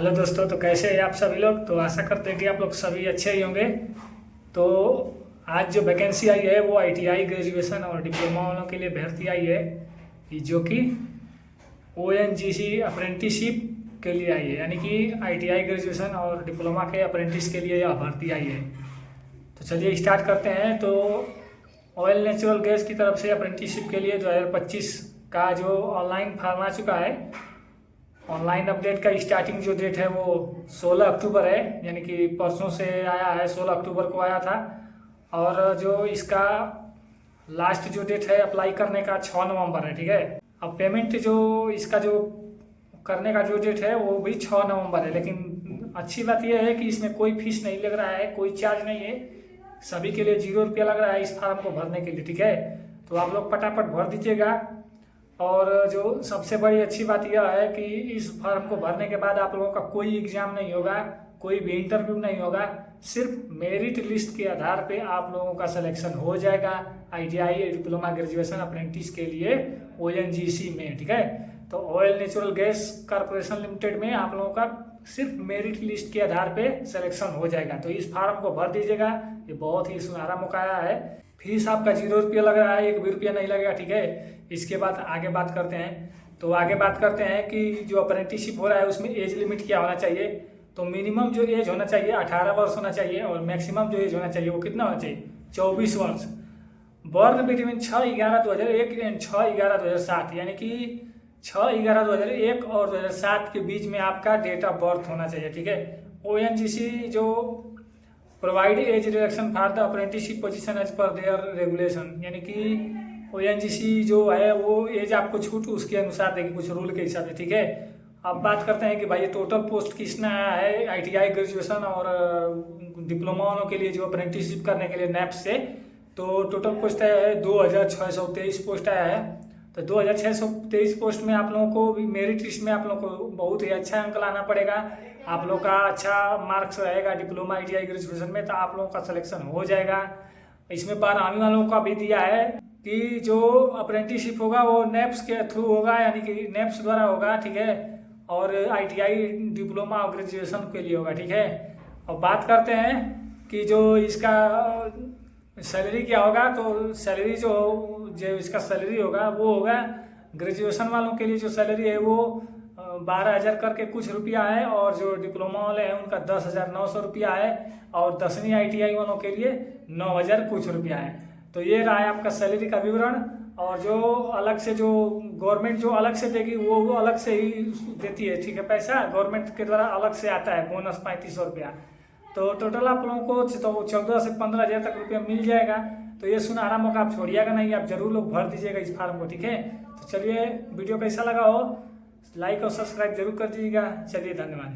Hello दोस्तों, तो कैसे हैं आप सभी लोग। तो आशा करते हैं कि आप लोग सभी अच्छे ही होंगे। तो आज जो वैकेंसी आई है वो आईटीआई ग्रेजुएशन और डिप्लोमा वालों के लिए भर्ती आई है, कि जो कि ओएनजीसी अप्रेंटिसशिप के लिए आई है, यानी कि आईटीआई ग्रेजुएशन और डिप्लोमा के अप्रेंटिस के लिए यह भर्ती आई है। तो चलिए स्टार्ट करते हैं। तो ऑयल नेचुरल गैस की तरफ से अप्रेंटिसशिप के लिए 2025 का जो ऑनलाइन फॉर्म आ चुका है। ऑनलाइन अपडेट का स्टार्टिंग जो डेट है वो 16 अक्टूबर है, यानी कि परसों से आया है, 16 अक्टूबर को आया था। और जो इसका लास्ट जो डेट है अप्लाई करने का 6 नवंबर है, ठीक है। अब पेमेंट जो इसका जो करने का जो डेट है वो भी 6 नवंबर है। लेकिन अच्छी बात यह है कि इसमें कोई फीस नहीं लग रहा है, कोई चार्ज नहीं है, सभी के लिए 0 रुपया लग रहा है इस फॉर्म को भरने के लिए, ठीक है। तो आप लोग फटाफट भर दीजिएगा। और जो सबसे बड़ी अच्छी बात यह है कि इस फॉर्म को भरने के बाद आप लोगों का कोई एग्जाम नहीं होगा, कोई भी इंटरव्यू नहीं होगा, सिर्फ मेरिट लिस्ट के आधार पे आप लोगों का सिलेक्शन हो जाएगा आईटीआई डिप्लोमा ग्रेजुएशन अप्रेंटिस के लिए ओएनजीसी में, ठीक है। तो oil natural gas corporation limited में आप लोगों का सिर्फ मेरिट लिस्ट के आधार पे सिलेक्शन हो जाएगा। तो इस फॉर्म को भर दीजिएगा, ये बहुत ही सुनहरा मौका आया है। फीस आपका 0 रुपया लग रहा है, 1 भी रुपया नहीं लगेगा, ठीक है। इसके बाद आगे बात करते हैं। तो आगे बात करते हैं कि जो अप्रेंटिसशिप हो रहा है उसमें एज लिमिट क्या होना चाहिए। तो मिनिमम जो एज होना चाहिए 18 वर्ष होना चाहिए, और मैक्सिमम जो एज होना चाहिए वो कितना होना चाहिए, 24 वर्ष। बर्न बिटवीन 6/11/2001 एंड 6/11/2007, यानी कि 6/11/2001 और 2007 के बीच में आपका डेट ऑफ बर्थ होना चाहिए, ठीक है। ओएनजीसी जो provide age reduction for the apprenticeship position as per their regulation, यानी कि ओएनजीसी जो है वो एज आपको छूट उसके अनुसार देगी, कुछ रूल के हिसाब से, ठीक है। अब बात करते हैं कि भाई टोटल पोस्ट किसने आया है आईटीआई ग्रेजुएशन और डिप्लोमा वालों के लिए जो अप्रेंटिसशिप करने के लिए नैप्स से। तो टोटल पोस्ट आया है 2623 पोस्ट आया है। तो 2623 पोस्ट में आप लोगों को भी मेरिट लिस्ट में आप लोगों को बहुत ही अच्छा अंक लाना पड़ेगा। आप लोग का अच्छा मार्क्स रहेगा डिप्लोमा आईटीआई ग्रेजुएशन में, तो आप लोगों का सिलेक्शन हो जाएगा। इसमें 12वीं वालों का भी दिया है कि जो अप्रेंटिसशिप होगा वो नेप्स के थ्रू होगा, यानी कि नेप्स द्वारा होगा, ठीक है। और आईटीआई डिप्लोमा और ग्रेजुएशन के लिए होगा, ठीक है। और बात करते हैं कि जो इसका सैलरी क्या होगा। तो सैलरी जो इसका सैलरी होगा वो होगा, ग्रेजुएशन वालों के लिए जो सैलरी है वो 12,000 करके कुछ रुपया है, और जो डिप्लोमा वाले हैं उनका 10,900 रुपया है, और 10वीं आईटीआई वालों के लिए 9,000 कुछ रुपया है। तो ये रहा है आपका सैलरी का विवरण। और जो अलग से जो गवर्नमेंट जो अलग से देगी वो अलग से ही देती है, ठीक है। पैसा गवर्नमेंट के द्वारा अलग से आता है, बोनस 3500 रुपया। तो टोटल आप लोगों को तो 14 से 15,000 तक रुपया मिल जाएगा। तो ये सुनहरा मौका आप छोड़िएगा नहीं, आप जरूर लोग भर दीजिएगा इस फॉर्म को, ठीक है। तो चलिए, वीडियो कैसा लगा हो लाइक और सब्सक्राइब जरूर कर दीजिएगा। चलिए, धन्यवाद।